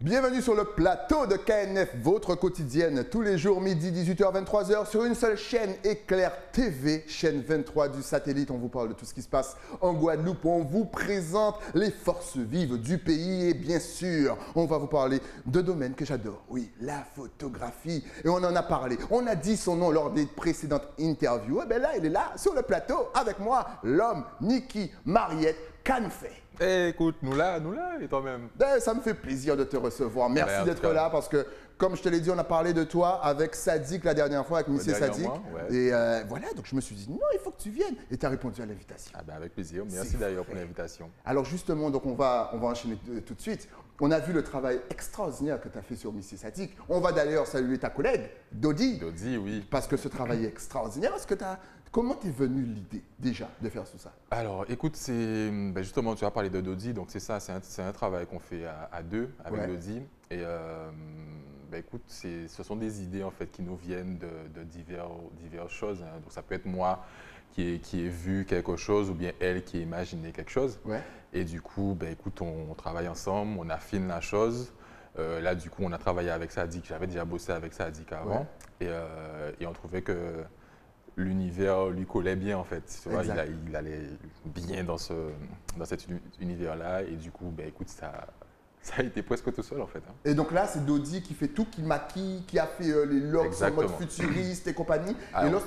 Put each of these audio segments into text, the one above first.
Bienvenue sur le plateau de KNF, votre quotidienne, tous les jours midi 18h 23h sur une seule chaîne, Éclair TV, chaîne 23 du satellite. On vous parle de tout ce qui se passe en Guadeloupe, on vous présente les forces vives du pays et bien sûr, on va vous parler de domaines que j'adore, oui, la photographie. Et on en a parlé, on a dit son nom lors des précédentes interviews. Et bien là, il est là sur le plateau avec moi, l'homme Niki Mariette Kanfé. Eh, écoute, nous là, et toi-même. Ça me fait plaisir de te recevoir. Merci d'être là parce que, comme je te l'ai dit, on a parlé de toi avec Sadik la dernière fois, avec Monsieur Sadik. Ouais. Et voilà, donc je me suis dit, non, il faut que tu viennes. Et tu as répondu à l'invitation. Ah ben avec plaisir. Merci d'ailleurs pour l'invitation. Alors justement, donc on va enchaîner tout de suite. On a vu le travail extraordinaire que tu as fait sur Monsieur Sadik. On va d'ailleurs saluer ta collègue, Dodi. Dodi, oui. Parce que ce travail est extraordinaire. Comment t'es venue l'idée déjà de faire tout ça? Alors, écoute, justement, tu as parlé de Dodi, donc c'est ça, c'est un travail qu'on fait à deux avec Dodi. Et écoute, ce sont des idées en fait qui nous viennent de diverses choses. Hein. Donc ça peut être moi qui ai vu quelque chose ou bien elle qui a imaginé quelque chose. Ouais. Et du coup, écoute, on travaille ensemble, on affine la chose. Là, du coup, on a travaillé avec Sadik. J'avais déjà bossé avec Sadik avant. Ouais. Et on trouvait que l'univers lui collait bien en fait. Tu vois, il allait bien dans cet univers-là. Et du coup, écoute, ça a été presque tout seul en fait. Hein. Et donc là, c'est Dodi qui fait tout, qui maquille, qui a fait les looks en mode futuriste et compagnie. Alors,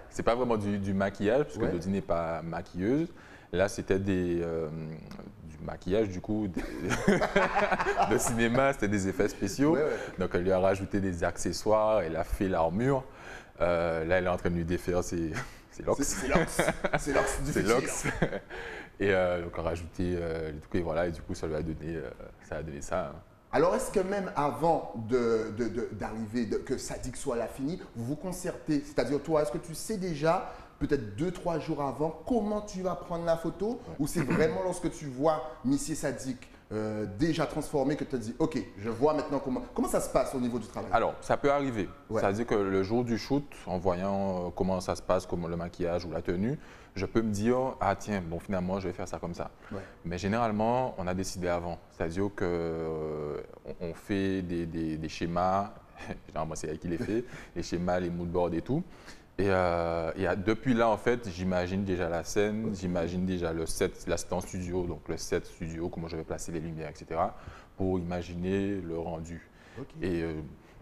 c'est pas vraiment du maquillage, parce que Dodi n'est pas maquilleuse. Là, c'était du maquillage, du coup, de cinéma, c'était des effets spéciaux. Donc, elle lui a rajouté des accessoires, elle a fait l'armure. Là, elle est en train de lui défaire ses locks. C'est l'ox du futur. Et donc, on a rajouté les trucs, et voilà, et du coup, ça lui a donné ça. Hein. Alors, est-ce que même avant d'arriver, que Sadik soit là fini, vous vous concertez? C'est-à-dire, toi, est-ce que tu sais déjà, peut-être 2-3 jours avant, comment tu vas prendre la photo? Ou c'est vraiment lorsque tu vois Monsieur Sadik déjà transformé que tu te dis, OK, je vois maintenant comment ça se passe au niveau du travail? Alors, ça peut arriver. C'est-à-dire que le jour du shoot, en voyant comment ça se passe, comme le maquillage ou la tenue, je peux me dire, ah tiens, bon finalement, je vais faire ça comme ça. Ouais. Mais généralement, on a décidé avant. C'est-à-dire qu'on fait des schémas, généralement c'est elle qui les fait, les schémas, les moodboards et tout. Et depuis là, en fait, j'imagine déjà la scène, j'imagine déjà le set, là c'est en studio, donc le set studio, comment je vais placer les lumières, etc. pour imaginer le rendu. Et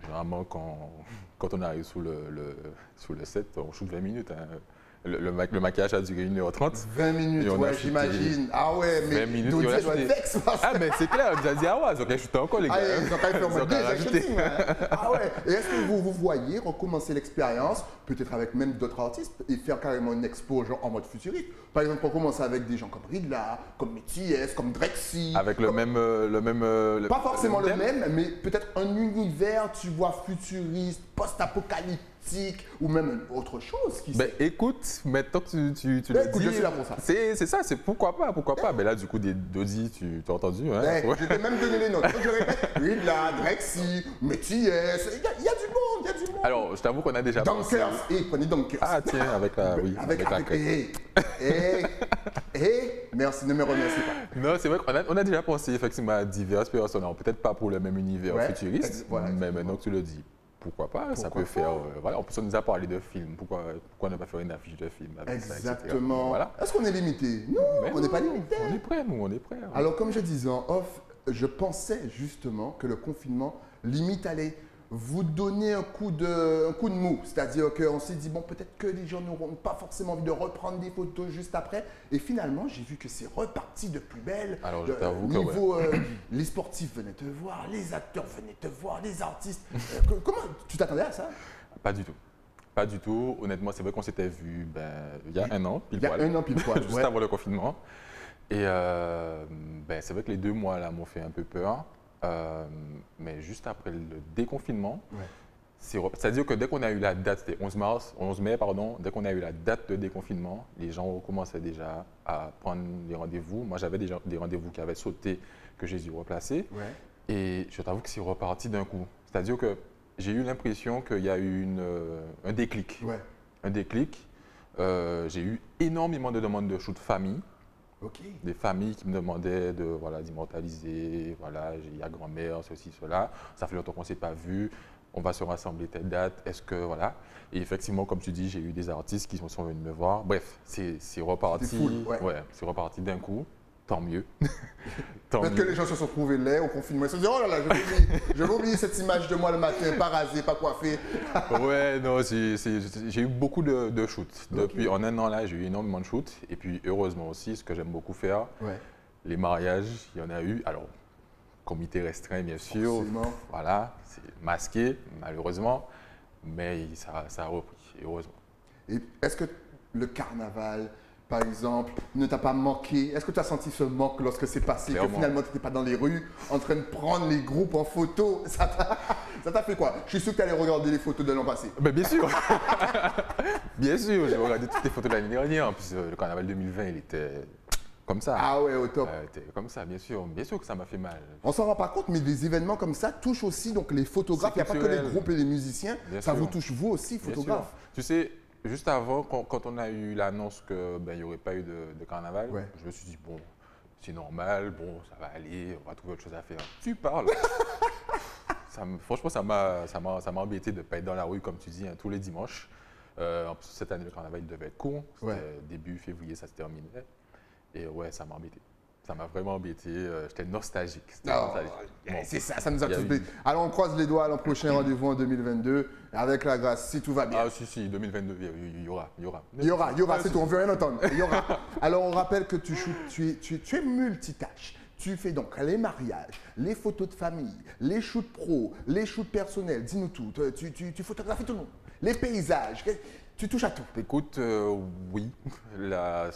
généralement, quand on arrive sous le set, on shoot 20 minutes. Hein. Le maquillage a duré 1h30. 20 minutes, ouais, j'imagine. Ah ouais, mais 20 minutes, Dodi doit être vexe. Ah, mais c'est clair, on a dit, ah ouais, ils ont qu'à shooter encore, les gars. Ah, ils ont qu'à faire moins shooting. Ah ouais, et est-ce que vous voyez recommencer l'expérience, peut-être avec même d'autres artistes, et faire carrément une expo genre en mode futuriste? Par exemple, recommencer avec des gens comme Ridla, comme Métis, comme Drexy. Avec le même. Pas forcément le même, mais peut-être un univers, tu vois, futuriste, post-apocalyptique. Ou même autre chose qui écoute, maintenant que tu le dis, je suis là pour ça. C'est ça, c'est pourquoi pas. Mais là, du coup, des Dodi, tu as entendu. Hein? Je t'ai même donné les notes. Je répète, Ridla, Drexy, Métis, il y a du monde. Alors, je t'avoue qu'on a déjà pensé. Dunkers, prenez Dunkers. Ah tiens, avec la merci, ne me remercie pas. Non, c'est vrai qu'on a déjà pensé effectivement à diverses personnes. Peut-être pas pour le même univers futuriste, mais maintenant que tu le dis. Pourquoi pas, ça peut faire. Voilà, en plus, on nous a parlé de films. Pourquoi ne pas faire une affiche de film avec Exactement. Ça, voilà. Est-ce qu'on est limité? Non, on n'est pas limité. On est prêt, nous, on est prêts. Alors, comme je disais en off, je pensais justement que le confinement limite allait vous donner un coup de mou. C'est-à-dire qu'on s'est dit, bon, peut-être que les gens n'auront pas forcément envie de reprendre des photos juste après. Et finalement, j'ai vu que c'est reparti de plus belle. Alors, je t'avoue que les sportifs venaient te voir, les acteurs venaient te voir, les artistes. Comment tu t'attendais à ça? Pas du tout. Pas du tout. Honnêtement, c'est vrai qu'on s'était vu il y a un an, pile poil. Il y a un an, pile poil. Juste avant le confinement. Et c'est vrai que les 2 mois là m'ont fait un peu peur. Mais juste après le déconfinement, c'est-à-dire que dès qu'on a eu la date, c'était 11 mai, dès qu'on a eu la date de déconfinement, les gens commençaient déjà à prendre des rendez-vous. Moi, j'avais des rendez-vous qui avaient sauté, que j'ai dû replacer. Et je t'avoue que c'est reparti d'un coup. C'est-à-dire que j'ai eu l'impression qu'il y a eu un déclic. Un déclic. J'ai eu énormément de demandes de shoot famille. Des familles qui me demandaient d'immortaliser, voilà, il y a grand-mère, ceci, cela. Ça fait longtemps qu'on ne s'est pas vu. On va se rassembler telle date. Est-ce que, voilà. Et effectivement, comme tu dis, j'ai eu des artistes qui sont venus me voir. Bref, c'est reparti. C'est reparti d'un coup. Tant mieux. Peut-être que les gens se sont trouvés laids au confinement. Ils se sont dit, oh là là, je vais oublier cette image de moi le matin, pas rasé, pas coiffé. Ouais, non, j'ai eu beaucoup de shoots. Depuis en un an là, j'ai eu énormément de shoots. Et puis heureusement aussi, ce que j'aime beaucoup faire, les mariages, il y en a eu. Alors, comité restreint bien sûr. Forcément. Voilà, c'est masqué malheureusement, mais ça a repris, heureusement. Et est-ce que le carnaval, par exemple, ne t'a pas manqué? Est-ce que tu as senti ce manque lorsque c'est passé, que finalement tu n'étais pas dans les rues en train de prendre les groupes en photo? Ça t'a fait quoi? Je suis sûr que tu allais regarder les photos de l'an passé. Ben, bien sûr. Bien sûr, j'ai regardé toutes les photos de l'année dernière. En plus, le carnaval 2020, il était comme ça. Ah ouais, au top. Il était comme ça, bien sûr. Bien sûr que ça m'a fait mal. On s'en rend pas compte, mais des événements comme ça touchent aussi donc, les photographes. Il n'y a pas que les groupes et les musiciens. Ça vous touche vous aussi, photographes. Tu sais, juste avant, quand on a eu l'annonce qu'il n'y aurait pas eu de carnaval, je me suis dit, bon, c'est normal, bon, ça va aller, on va trouver autre chose à faire. Tu parles. Franchement, ça m'a embêté de ne pas être dans la rue, comme tu dis, tous les dimanches. En plus, cette année, le carnaval il devait être court. Début février, ça se terminait. Et ouais, ça m'a embêté. Ça m'a vraiment embêté. J'étais nostalgique. C'est ça, ça nous a tous blessés. Alors, on croise les doigts. L'an prochain, rendez-vous en 2022. Avec la grâce, si tout va bien. Ah, si, 2022, il y aura. Il y aura, c'est tout. On ne veut rien entendre. Il y aura. Alors, on rappelle que tu es multitâche. Tu fais donc les mariages, les photos de famille, les shoots pro, les shoots personnels. Dis-nous tout. Tu photographies tout le monde. Les paysages. Tu touches à tout. Écoute, oui. Le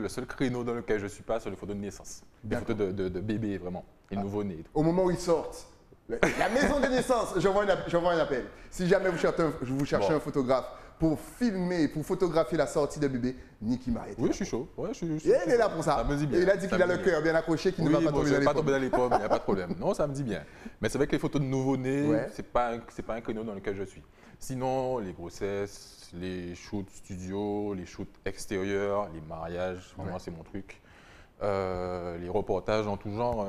seul créneau dans lequel je ne suis pas, c'est les photos de naissance. Des photos de bébés, vraiment. Les nouveau-nés. Au moment où ils sortent. La maison de naissance, j'envoie un appel. Si jamais vous cherchez un photographe pour filmer, pour photographier la sortie de bébé, Nicky Mariette. Oui, je suis chaud. Il est là pour ça. Ça me dit bien. Et il a dit qu'il a le cœur bien accroché, qu'il ne va pas tomber dans les pommes. Pas tomber dans les pommes, il n'y a pas de problème. Non, ça me dit bien. Mais c'est vrai que les photos de nouveau-nés, ce n'est pas un créneau dans lequel je suis. Sinon, les grossesses, les shoots studio, les shoots extérieurs, les mariages, vraiment c'est mon truc. Les reportages en tout genre,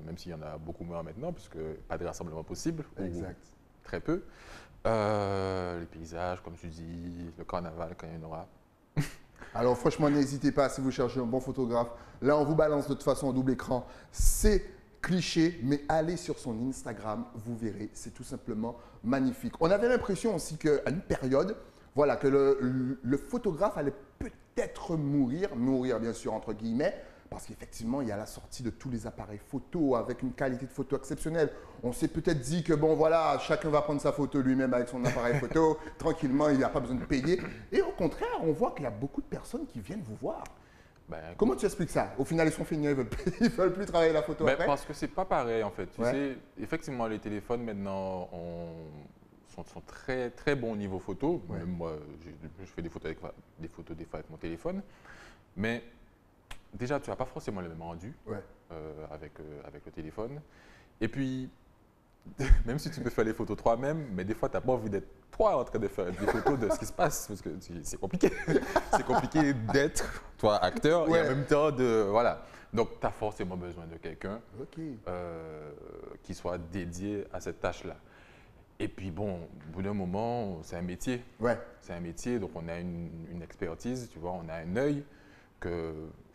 même s'il y en a beaucoup moins maintenant, puisque pas de rassemblement possible, exact. Ou très peu. Les paysages, comme tu dis, le carnaval quand il y en aura. Alors franchement, n'hésitez pas si vous cherchez un bon photographe. Là, on vous balance de toute façon en double écran. C'est cliché, mais allez sur son Instagram, vous verrez, c'est tout simplement magnifique. On avait l'impression aussi qu'à une période, voilà, que le photographe allait peut-être mourir bien sûr entre guillemets, parce qu'effectivement, il y a la sortie de tous les appareils photo avec une qualité de photo exceptionnelle. On s'est peut-être dit que bon voilà, chacun va prendre sa photo lui-même avec son appareil photo, tranquillement, il n'y a pas besoin de payer. Et au contraire, on voit qu'il y a beaucoup de personnes qui viennent vous voir. Comment tu expliques ça? Au final, ils sont finis, ils veulent plus travailler la photo après? Parce que c'est pas pareil en fait. Tu sais, effectivement, les téléphones maintenant sont très très bons au niveau photo. Même moi, je fais des photos des fois avec mon téléphone. Mais déjà, tu n'as pas forcément le même rendu avec le téléphone. Et puis, même si tu peux faire les photos toi-même, mais des fois, tu n'as pas envie d'être toi en train de faire des photos de ce qui se passe, parce que c'est compliqué. C'est compliqué d'être, toi, acteur, et en même temps de… Voilà. Donc, tu as forcément besoin de quelqu'un qui soit dédié à cette tâche-là. Et puis, bon, au bout d'un moment, c'est un métier. C'est un métier, donc on a une expertise, tu vois, on a un œil que…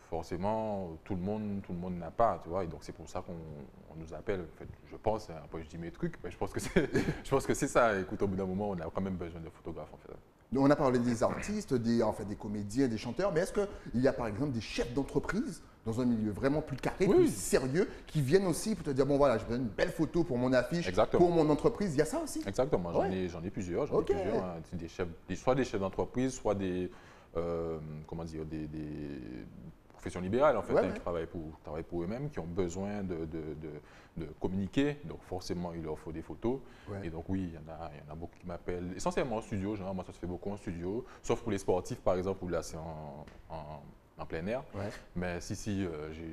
Forcément, tout le monde n'a pas, tu vois, et donc c'est pour ça qu'on nous appelle. En fait, je pense, après je dis mes trucs, mais je pense que c'est ça. Écoute, au bout d'un moment, on a quand même besoin de photographes, en fait. On a parlé des artistes, des comédiens, des chanteurs, mais est-ce qu'il y a par exemple des chefs d'entreprise dans un milieu vraiment plus carré, plus sérieux, qui viennent aussi pour te dire, bon voilà, je veux une belle photo pour mon affiche, pour mon entreprise, il y a ça aussi? Exactement, j'en ai plusieurs, soit des chefs d'entreprise, soit des professions libérales en fait, qui travaillent pour eux-mêmes, qui ont besoin de communiquer. Donc forcément, il leur faut des photos. Et donc oui, il y en a beaucoup qui m'appellent, essentiellement en studio. Généralement, ça se fait beaucoup en studio, sauf pour les sportifs par exemple, où là c'est en plein air. Mais si,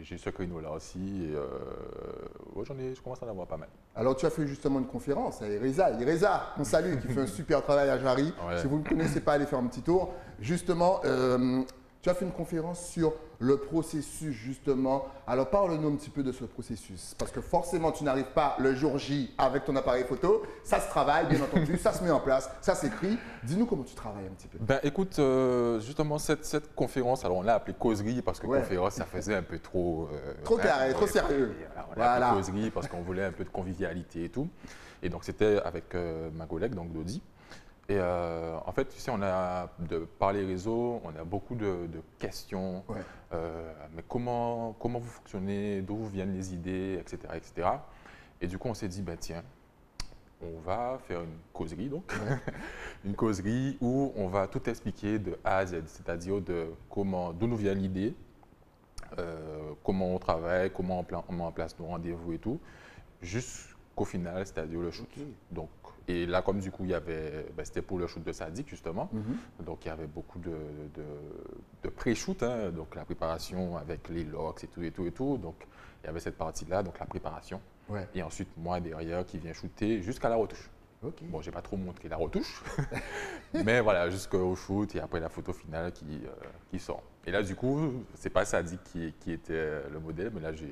j'ai ce créneau-là aussi. Et, je commence à en avoir pas mal. Alors tu as fait justement une conférence à Ereza, on salue, qui fait un super travail à Jarry. Si vous ne le connaissez pas, allez faire un petit tour. Justement, tu as fait une conférence sur le processus justement. Alors parle-nous un petit peu de ce processus parce que forcément tu n'arrives pas le jour J avec ton appareil photo. Ça se travaille bien entendu, ça se met en place, ça s'écrit. Dis-nous comment tu travailles un petit peu. Ben écoute, justement cette conférence, alors on l'a appelée causerie parce que conférence ça faisait un peu trop… trop carré, trop sérieux. On l'a appelé causerie parce qu'on voulait un peu de convivialité et tout. Et donc c'était avec ma collègue, donc Dodi. Et en fait, tu sais, par les réseaux, on a beaucoup de questions. Mais comment vous fonctionnez, d'où vous viennent les idées, etc., etc. Et du coup, on s'est dit, ben tiens, on va faire une causerie, donc. Une causerie où on va tout expliquer de A à Z, c'est-à-dire d'où nous vient l'idée, comment on travaille, comment on met en place nos rendez-vous et tout, jusqu'au final, c'est-à-dire le shoot. Donc, et là, comme du coup, c'était pour le shoot de Sadik, justement. Donc, il y avait beaucoup de pré-shoot, hein, donc la préparation avec les locks et tout, et tout, et tout. Donc, il y avait cette partie-là, donc la préparation. Et ensuite, moi, derrière, qui vient shooter jusqu'à la retouche. Bon, je n'ai pas trop montré la retouche, mais voilà, jusqu'au shoot et après la photo finale qui sort. Et là, du coup, ce n'est pas Sadik qui était le modèle, mais là, j'ai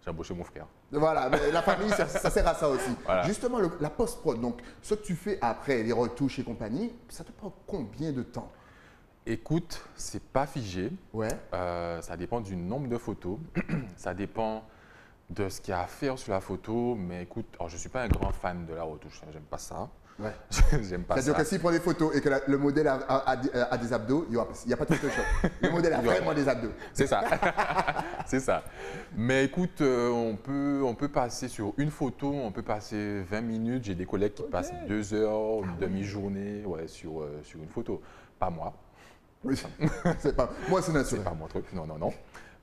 embauché mon frère. Voilà, mais la famille, ça sert à ça aussi. Voilà. Justement, la post-prod, donc ce que tu fais après, les retouches et compagnie, ça te prend combien de temps? Écoute, c'est pas figé. Ça dépend du nombre de photos. Ça dépend de ce qu'il y a à faire sur la photo. Mais écoute, alors, je ne suis pas un grand fan de la retouche. J'aime pas ça. J'aime pas ça. C'est-à-dire que s'il prend des photos et que le modèle a des abdos, il n'y a pas de Photoshop. Le modèle a vraiment des abdos. C'est ça. C'est ça. Mais écoute, on peut passer sur une photo, on peut passer 20 minutes. J'ai des collègues qui passent 2 heures, une demi-journée sur une photo. Pas moi. Oui, moi, c'est naturel. C'est pas mon truc, non.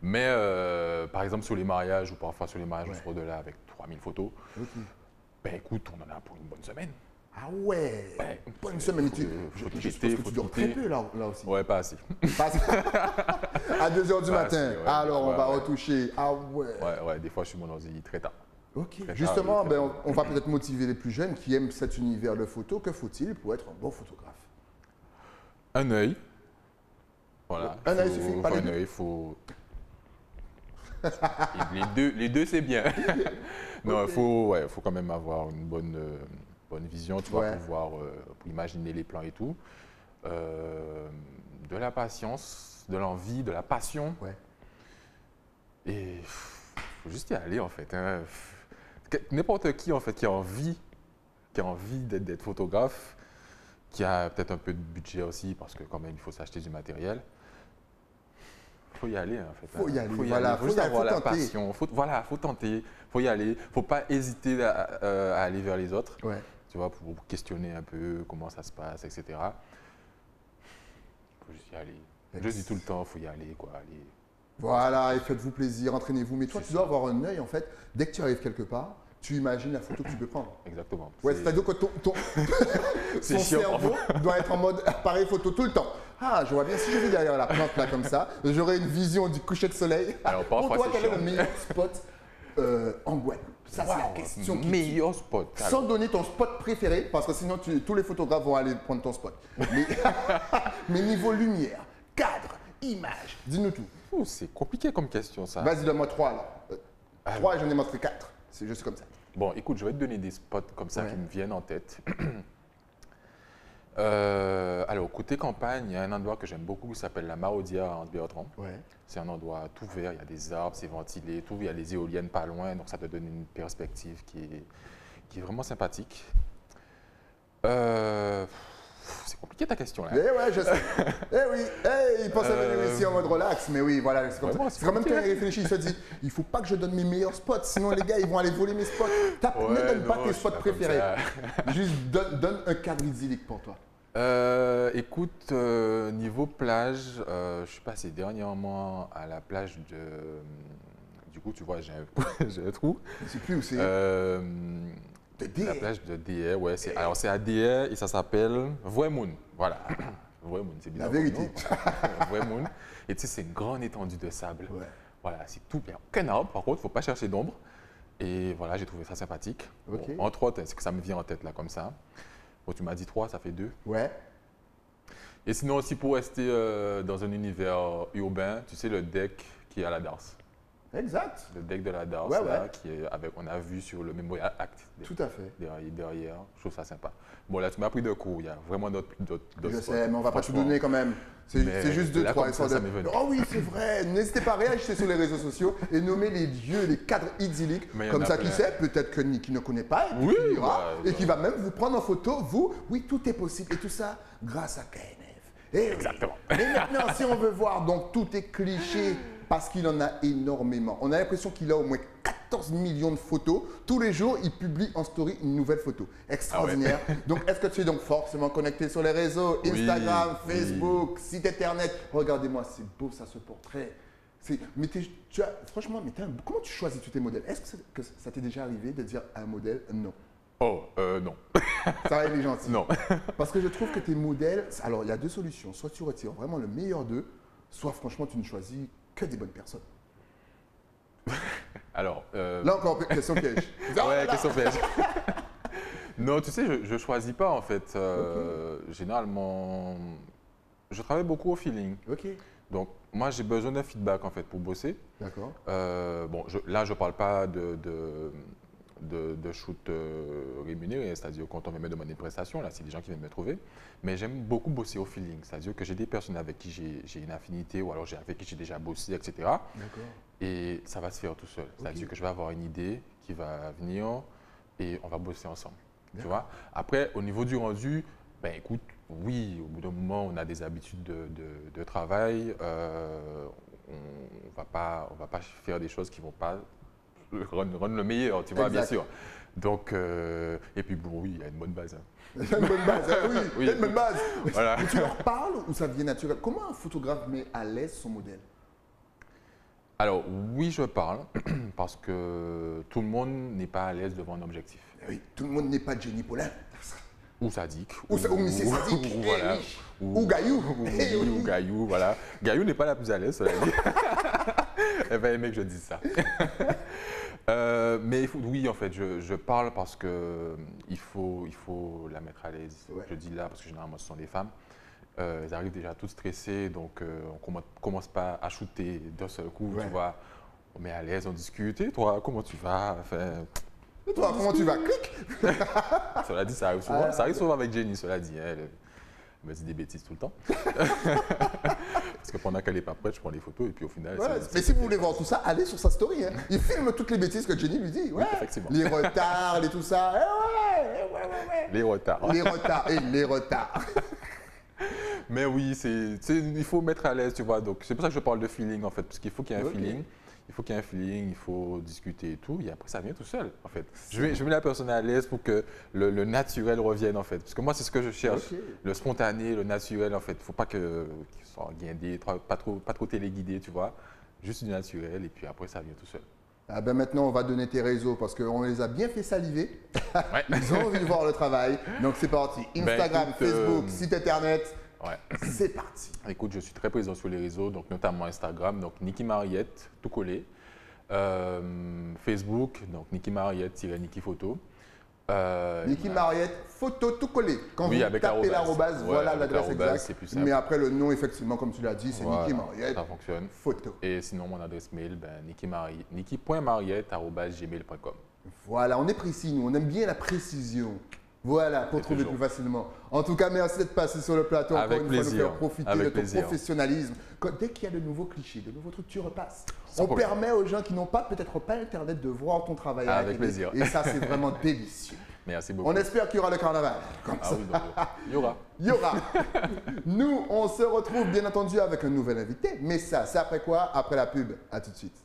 Mais par exemple, sur les mariages, ou parfois sur les mariages, on sort de là avec 3000 photos. Ben écoute, on en a pour une bonne semaine. Ah ouais, pas une semaine. Je suppose que tu dors très peu là aussi. Ouais, pas assez. À 2 h du matin, alors on va retoucher. Ah ouais. Ouais, des fois je suis mon ordi très tard. Justement, on va peut-être motiver les plus jeunes qui aiment cet univers de photo. Que faut-il pour être un bon photographe? Un œil. Voilà. Un œil suffit, pas les deux. Un œil, il faut… les deux c'est bien. Non, il faut quand même avoir une bonne vision, tu vois, pour imaginer les plans et tout. De la patience, de l'envie, de la passion. Et il faut juste y aller en fait. Hein. N'importe qui en fait qui a envie d'être photographe, qui a peut-être un peu de budget aussi parce que quand même il faut s'acheter du matériel. Il faut y aller en fait. Faut y aller. Faut juste avoir la passion. Faut tenter. Faut y aller. Faut pas hésiter à aller vers les autres. Tu vois, pour questionner un peu comment ça se passe, etc. Il faut juste y aller. Je dis tout le temps, il faut y aller, quoi. Allez. Voilà, et faites-vous plaisir, entraînez-vous. Mais toi, tu dois avoir un œil, en fait. Dès que tu arrives quelque part, tu imagines la photo que tu peux prendre. Exactement. C'est-à-dire que ton cerveau doit être en mode appareil photo tout le temps. Ah, je vois bien, si je vais derrière la plante là comme ça, j'aurai une vision du coucher de soleil. Alors, pour toi, quel est le meilleur spot en Guadeloupe? Ça, c'est la question. Meilleur spot. Sans donner ton spot préféré, parce que sinon, tous les photographes vont aller prendre ton spot. Mais niveau lumière, cadre, image, dis-nous tout. C'est compliqué comme question, ça. Vas-y, donne-moi 3 alors. 3 et j'en ai montré 4. C'est juste comme ça. Bon, écoute, je vais te donner des spots comme ça qui me viennent en tête. Alors, côté campagne, il y a un endroit que j'aime beaucoup qui s'appelle la Maraudière à Anse-Bertrand. C'est un endroit tout vert, il y a des arbres, c'est ventilé, tout, il y a les éoliennes pas loin, donc ça te donne une perspective qui est vraiment sympathique. C'est compliqué ta question là. Ouais, je sais. Oui, il pense à venir ici en mode relax, mais oui, voilà. C'est quand même quand il réfléchit, il se dit, il ne faut pas que je donne mes meilleurs spots, sinon les gars, ils vont aller voler mes spots. Ne donne pas tes spots préférés. Juste donne un cadre idyllique pour toi. Écoute, niveau plage, je suis passé dernièrement à la plage de… Du coup, tu vois, j'ai un trou. Je ne sais plus où c'est. La plage de Déher, ouais. Alors, c'est à Déher et ça s'appelle Voemoun. Voilà. Voemoun, c'est bizarre. La vérité. Voemoun. Et tu sais, c'est une grande étendue de sable. Voilà, c'est tout. Il n'y a aucun arbre, par contre, il ne faut pas chercher d'ombre. Et voilà, j'ai trouvé ça sympathique. Bon, entre autres, c'est que ça me vient en tête là, comme ça. Bon, tu m'as dit 3, ça fait 2. Et sinon aussi pour rester dans un univers urbain, tu sais le deck qui est à la Darse. Exact. Le deck de la Darse, Ouais, là, ouais. qui est avec, on a vu sur le Memorial Act Tout à fait. derrière. Je trouve ça sympa. Bon, là, tu m'as pris de court. Il y a vraiment d'autres Je spots. sais, mais on va pas tout Franchement, donner quand même. C'est mais juste deux, là, trois. comme ça m'est venu. Oh oui, c'est vrai. N'hésitez pas à réagir sur les réseaux sociaux et nommer les lieux, les cadres idylliques. Mais il y en Comme a ça, plein. qui sait, peut-être que Niki ne connaît pas et, puis Oui, qui ira, bah, et qui va même vous prendre en photo. Vous, oui, tout est possible. Et tout ça grâce à KNF. Et Exactement. Oui. Et maintenant, si on veut voir, donc tout est cliché parce qu'il en a énormément. On a l'impression qu'il a au moins 14 millions de photos. Tous les jours, il publie en story une nouvelle photo. Extraordinaire. Donc, est-ce que tu es donc forcément connecté sur les réseaux, Oui, Instagram, oui. Facebook, site internet? Regardez-moi, c'est beau ça, ce portrait. Mais franchement, comment tu choisis tous tes modèles? Est-ce que ça t'est déjà arrivé de dire à un modèle non? Oh, non. Ça va, il est gentil. Non. Parce que je trouve que tes modèles, alors il y a deux solutions. Soit tu retires vraiment le meilleur d'eux, soit franchement tu ne choisis que des bonnes personnes. Alors. Là encore, question piège. Ouais, question piège. Non, tu sais, je ne choisis pas en fait. Généralement, je travaille beaucoup au feeling. Ok. Donc, moi, j'ai besoin d'un feedback en fait pour bosser. D'accord. Bon, là, je ne parle pas de shoot rémunéré, c'est-à-dire quand on vient me demander une prestation, là, c'est des gens qui viennent me trouver. Mais j'aime beaucoup bosser au feeling, c'est-à-dire que j'ai des personnes avec qui j'ai une affinité ou alors avec qui j'ai déjà bossé, etc. D'accord. Et ça va se faire tout seul. C'est-à-dire que je vais avoir une idée qui va venir et on va bosser ensemble. Tu vois? Après, au niveau du rendu, ben écoute, oui, au bout d'un moment, on a des habitudes de travail. On va pas faire des choses qui ne vont pas rendre le meilleur, tu vois, Exact. bien sûr. Donc, et puis bon, oui, il y a une bonne base. Hein. Il y a une bonne base, hein, oui, il y a une bonne base. Voilà. Mais tu leur parles ou ça devient naturel? Comment un photographe met à l'aise son modèle? Alors, oui, je parle, parce que tout le monde n'est pas à l'aise devant un objectif. Oui, tout le monde n'est pas Jenny Paulin. Ou sadique. Ou Missy Sadique. Ou voilà. Ou Gaillou. Ou Gaillou, voilà. Gaillou n'est pas la plus à l'aise, cela dit. Elle va aimer que je dise ça. Mais oui, en fait, je parle parce que il faut la mettre à l'aise. Ouais. Je dis là parce que généralement, ce sont des femmes. Elles arrivent déjà toutes stressées, donc on ne commence pas à shooter d'un seul coup, Ouais. tu vois. On met à l'aise, on discute. Et toi, comment tu vas? Enfin, Et toi, comment tu vas? Clic. cela dit, ça arrive souvent. Ça arrive souvent avec Jenny, cela dit. Elle me dit des bêtises tout le temps. Parce que pendant qu'elle n'est pas prête, je prends des photos et puis au final. Ouais, mais si vous voulez voir tout ça, allez sur sa story. Hein. Il filme toutes les bêtises que Jenny lui dit. Ouais. effectivement. Les retards, les tout ça. Ouais. Les retards. Les retards et les retards. Mais oui, il faut mettre à l'aise, tu vois. Donc, c'est pour ça que je parle de feeling, en fait. Parce qu'il faut qu'il y ait un feeling. Il faut qu'il y ait un feeling, il faut discuter et tout. Et après, ça vient tout seul, en fait. Je mets la personne à l'aise pour que le naturel revienne, en fait. Parce que moi, c'est ce que je cherche. Ok. Le spontané, le naturel, en fait. Il ne faut pas qu'il soit guindé, pas trop téléguidé, tu vois. Juste du naturel. Et puis après, ça vient tout seul. Ah ben maintenant, on va donner tes réseaux parce qu'on les a bien fait saliver. Ouais. Ils ont envie de voir le travail. Donc, c'est parti. Instagram, écoute, Facebook, site internet. Ouais. C'est parti. Écoute, je suis très présent sur les réseaux, donc notamment Instagram, donc Niki Mariette, tout collé. Facebook, donc Niki Mariette-Niki Photo. Niki Mariette, photo tout collé. Quand Oui, vous avec tapez l'arobase. l'arobase, Ouais, voilà avec l'adresse l'arobase, exacte. c'est plus simple. Mais après, le nom, effectivement, comme tu l'as dit, c'est Voilà, Niki Mariette, ça fonctionne. photo. Et sinon, mon adresse mail, niki.mariette@gmail.com. Voilà, on est précis, nous, on aime bien la précision. Voilà, pour trouver toujours. plus facilement. En tout cas, merci d'être passé sur le plateau. Avec Encore une fois, nous plaisir. faire profiter Avec de ton plaisir. professionnalisme. Dès qu'il y a de nouveaux clichés, de nouveaux trucs, tu repasses. Sans On problème. permet aux gens qui n'ont peut-être pas Internet de voir ton travail. à la Avec télé. plaisir. Et ça, c'est vraiment délicieux. Merci beaucoup. On espère qu'il y aura le carnaval. Comme Ah ça. oui, donc, il y aura. Il y aura. Nous, on se retrouve bien entendu avec un nouvel invité. Mais ça, c'est après quoi? Après la pub. À tout de suite.